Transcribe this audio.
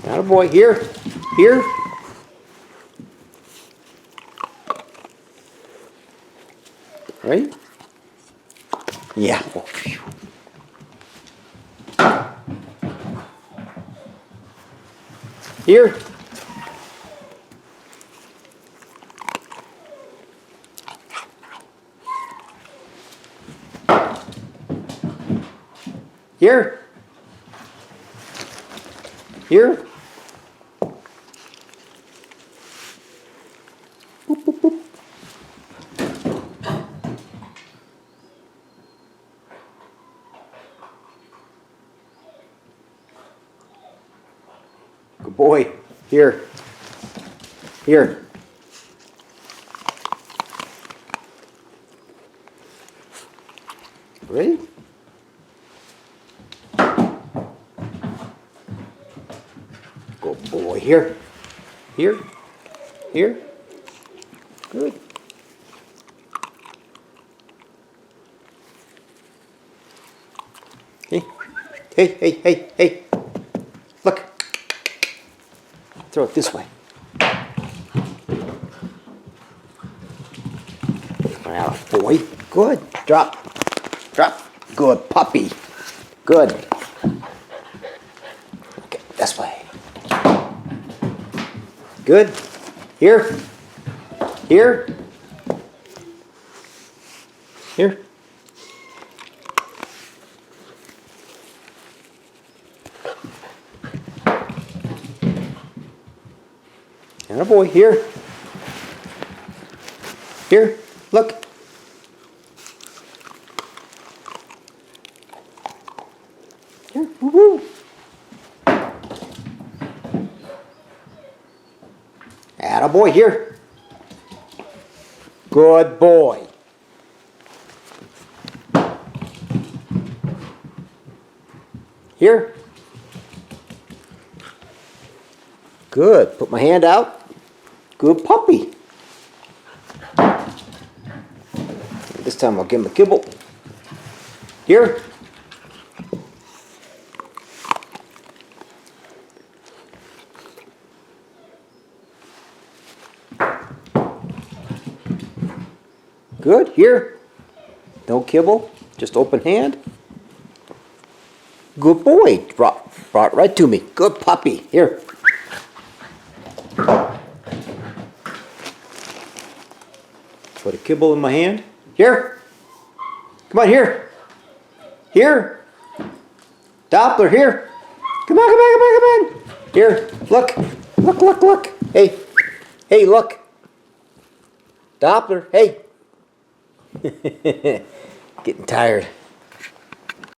Attaboy. Here. Here. Right? Yeah. Oh, phew. Here. Here. Here. Boop, boop, boop. Good boy. Here. Here. Ready? Good boy. Here. Here. Here. Good. Hey. Hey, hey, hey, hey. Look. Throw it this way. Wow, boy. Good. Drop. Drop. Good puppy. Good. Okay, this way. Good. Here. Here. Here. And a boy. Here. Here. Look. Here. Woo-woo. Attaboy. Here. Good boy. Here. Good. Put my hand out. Good puppy. This time I'll give him a kibble. Here. Good. Here. No kibble. Just open hand. Good boy. Brought it right to me. Good puppy. Here. Put a kibble in my hand. Here. Come on, here. Here. Doppler, here. Come on, come on, come on, come on. Here. Look. Look, look, look. Hey. Hey, look. Doppler, hey. Getting tired.